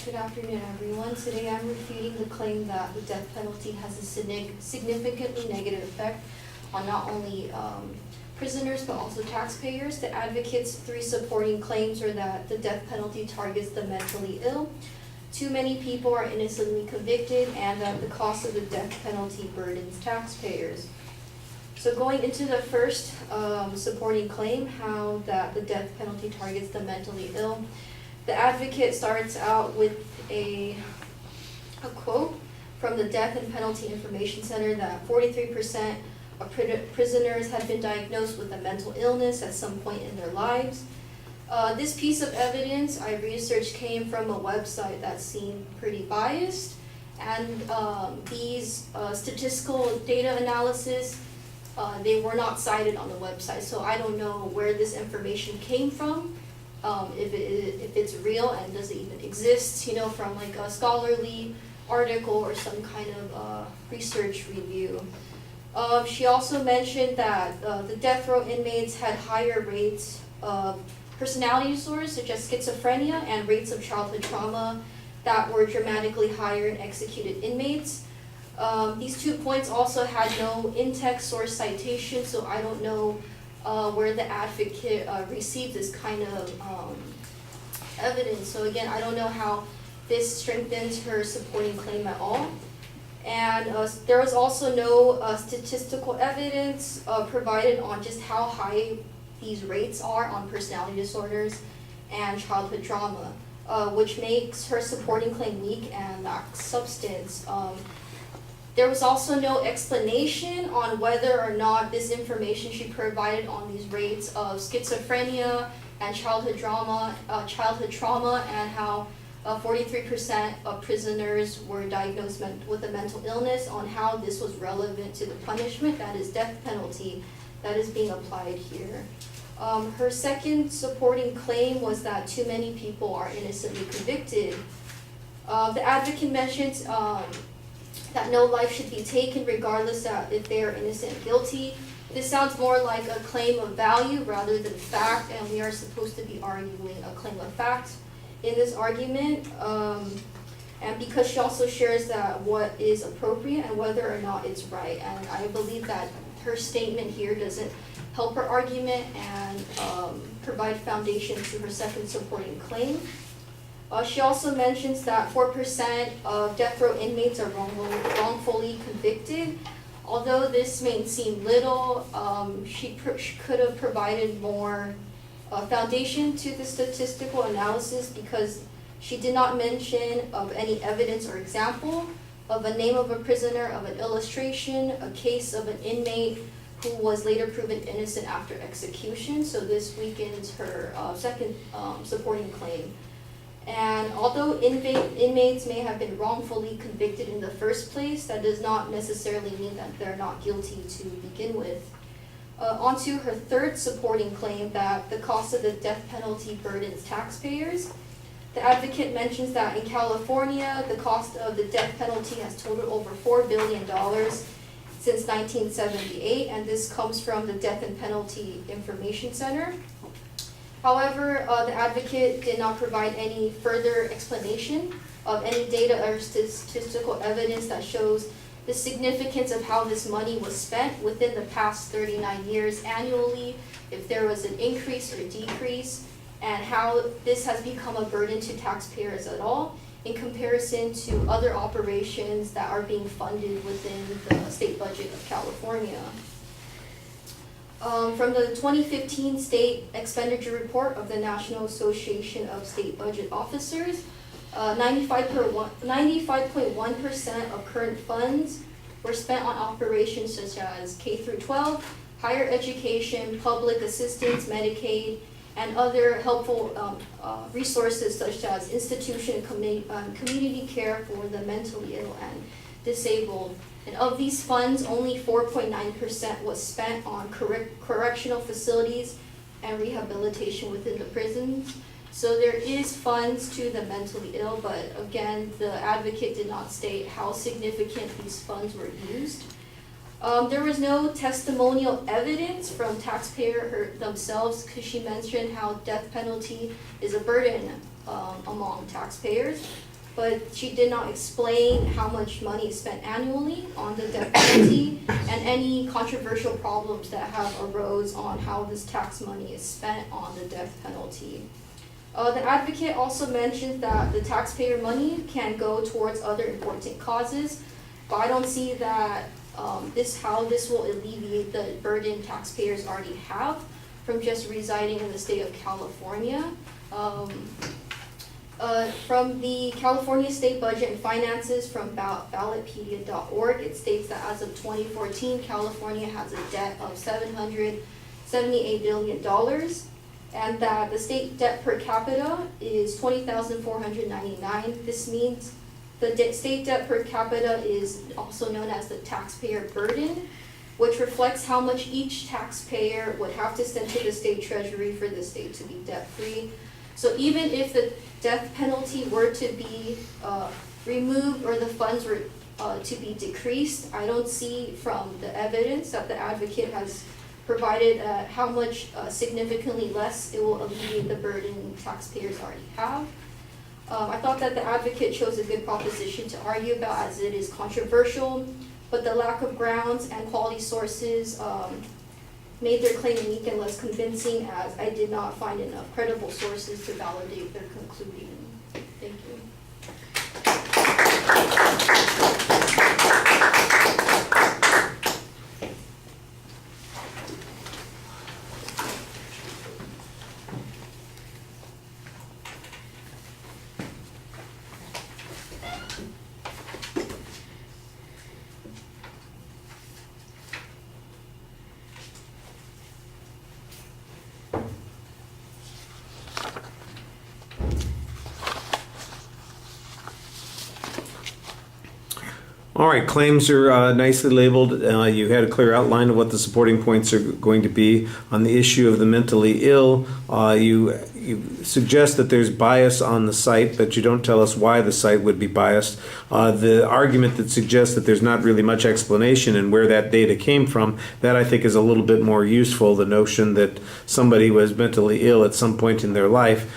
Good afternoon, everyone. Today I'm refuting the claim that the death penalty has a significantly negative effect on not only prisoners but also taxpayers. The advocates' three supporting claims are that the death penalty targets the mentally ill, too many people are innocently convicted, and that the cost of the death penalty burdens taxpayers. So going into the first supporting claim, how that the death penalty targets the mentally ill, the advocate starts out with a quote from the Death and Penalty Information Center that 43% of prisoners had been diagnosed with a mental illness at some point in their lives. This piece of evidence I researched came from a website that seemed pretty biased, and these statistical data analysis, they were not cited on the website, so I don't know where this information came from. If it's real and does it even exist, from like a scholarly article or some kind of research review. She also mentioned that the death row inmates had higher rates of personality disorders such as schizophrenia and rates of childhood trauma that were dramatically higher in executed inmates. These 2 points also had no in-text source citation, so I don't know where the advocate received this kind of evidence. So again, I don't know how this strengthens her supporting claim at all. And there was also no statistical evidence provided on just how high these rates are on personality disorders and childhood trauma, which makes her supporting claim weak and lacks substance. There was also no explanation on whether or not this information she provided on these rates of schizophrenia and childhood trauma, and how 43% of prisoners were diagnosed with a mental illness, on how this was relevant to the punishment, that is death penalty, that is being applied here. Her second supporting claim was that too many people are innocently convicted. The advocate mentions that no life should be taken regardless of if they are innocent or guilty. This sounds more like a claim of value rather than fact, and we are supposed to be arguing a claim of fact in this argument. And because she also shares that what is appropriate and whether or not it's right, and I believe that her statement here doesn't help her argument and provide foundation to her second supporting claim. She also mentions that 4% of death row inmates are wrongfully convicted. Although this may seem little, she could have provided more foundation to the statistical analysis, because she did not mention of any evidence or example of a name of a prisoner, of an illustration, a case of an inmate who was later proven innocent after execution. So this weakens her second supporting claim. And although inmates may have been wrongfully convicted in the first place, that does not necessarily mean that they're not guilty to begin with. On to her third supporting claim, that the cost of the death penalty burdens taxpayers. The advocate mentions that in California, the cost of the death penalty has totaled over $4 billion since 1978, and this comes from the Death and Penalty Information Center. However, the advocate did not provide any further explanation of any data or statistical evidence that shows the significance of how this money was spent within the past 39 years annually, if there was an increase or decrease, and how this has become a burden to taxpayers at all in comparison to other operations that are being funded within the state budget of California. From the 2015 State Expenditure Report of the National Association of State Budget Officers, 95.1% of current funds were spent on operations such as K through 12, higher education, public assistance, Medicaid, and other helpful resources such as institution and community care for the mentally ill and disabled. And of these funds, only 4.9% was spent on correctional facilities and rehabilitation within the prisons. So there is funds to the mentally ill, but again, the advocate did not state how significant these funds were used. There was no testimonial evidence from taxpayers themselves, because she mentioned how death penalty is a burden among taxpayers. but she did not explain how much money is spent annually on the death penalty and any controversial problems that have arose on how this tax money is spent on the death penalty. The advocate also mentioned that the taxpayer money can go towards other important causes, but I don't see that how this will alleviate the burden taxpayers already have from just residing in the state of California. From the California State Budget and Finances from ballotpedia.org, it states that as of 2014, California has a debt of $778 billion, and that the state debt per capita is $20,499. This means the state debt per capita is also known as the taxpayer burden, which reflects how much each taxpayer would have to send to the state treasury for the state to be debt-free. So even if the death penalty were to be removed or the funds were to be decreased, I don't see from the evidence that the advocate has provided how much significantly less it will alleviate the burden taxpayers already have. I thought that the advocate chose a good proposition to argue about, as it is controversial, but the lack of grounds and quality sources made their claim weak and less convincing, as I did not find enough credible sources to validate their conclusion. Thank you. All right, claims are nicely labeled. You had a clear outline of what the supporting points are going to be. On the issue of the mentally ill, you suggest that there's bias on the site, but you don't tell us why the site would be biased. The argument that suggests that there's not really much explanation in where that data came from, that I think is a little bit more useful. The notion that somebody was mentally ill at some point in their life,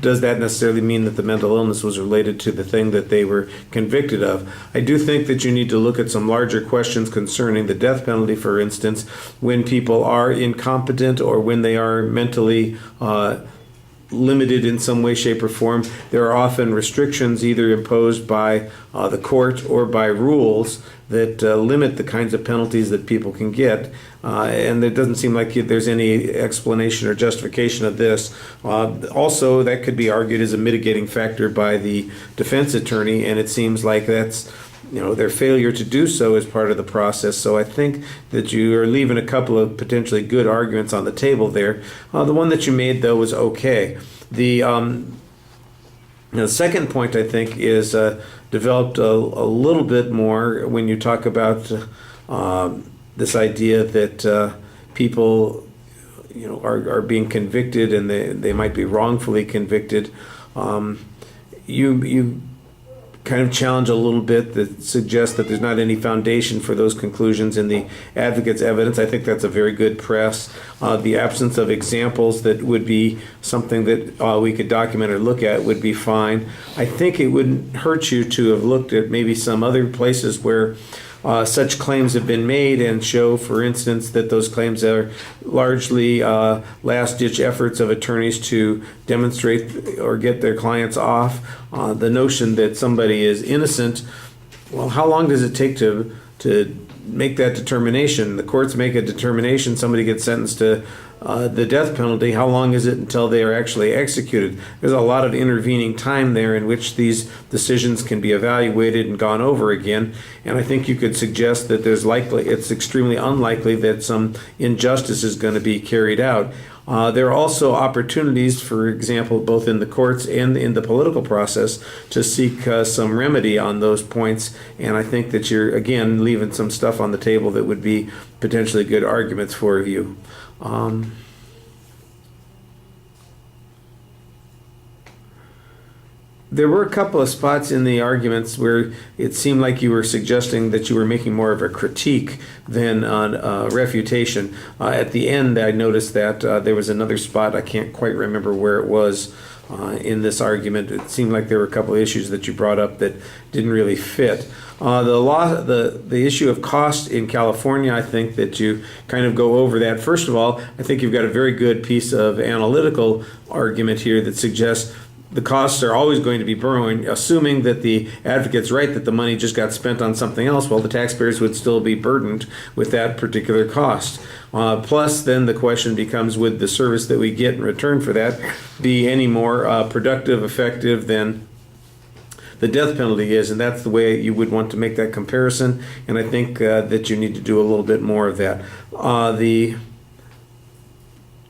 does that necessarily mean that the mental illness was related to the thing that they were convicted of? I do think that you need to look at some larger questions concerning the death penalty, for instance, when people are incompetent or when they are mentally limited in some way, shape, or form. There are often restrictions either imposed by the court or by rules that limit the kinds of penalties that people can get. And it doesn't seem like there's any explanation or justification of this. Also, that could be argued as a mitigating factor by the defense attorney, and it seems like that's their failure to do so is part of the process. So I think that you are leaving a couple of potentially good arguments on the table there. The one that you made, though, was okay. The second point, I think, is developed a little bit more when you talk about this idea that people are being convicted and they might be wrongfully convicted. You kind of challenge a little bit that suggests that there's not any foundation for those conclusions in the advocate's evidence. I think that's a very good press. The absence of examples that would be something that we could document or look at would be fine. I think it wouldn't hurt you to have looked at maybe some other places where such claims have been made and show, for instance, that those claims are largely last-ditch efforts of attorneys to demonstrate or get their clients off. The notion that somebody is innocent, well, how long does it take to make that determination? The courts make a determination, somebody gets sentenced to the death penalty. How long is it until they are actually executed? There's a lot of intervening time there in which these decisions can be evaluated and gone over again. And I think you could suggest that it's extremely unlikely that some injustice is going to be carried out. There are also opportunities, for example, both in the courts and in the political process, to seek some remedy on those points. And I think that you're, again, leaving some stuff on the table that would be potentially good arguments for you. There were a couple of spots in the arguments where it seemed like you were suggesting that you were making more of a critique than on refutation. At the end, I noticed that there was another spot, I can't quite remember where it was, in this argument. It seemed like there were a couple of issues that you brought up that didn't really fit. The issue of cost in California, I think that you kind of go over that. First of all, I think you've got a very good piece of analytical argument here that suggests the costs are always going to be borrowing, assuming that the advocate's right that the money just got spent on something else, well, the taxpayers would still be burdened with that particular cost. Plus, then the question becomes, would the service that we get in return for that be any more productive, effective than the death penalty is? And that's the way you would want to make that comparison, and I think that you need to do a little bit more of that.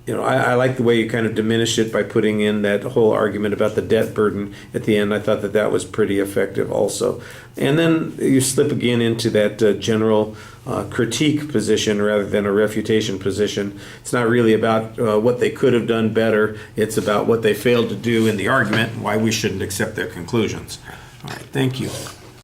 I like the way you kind of diminish it by putting in that whole argument about the debt burden at the end. I thought that was pretty effective also. And then you slip again into that general critique position rather than a refutation position. It's not really about what they could have done better. It's about what they failed to do in the argument and why we shouldn't accept their conclusions. All right, thank you.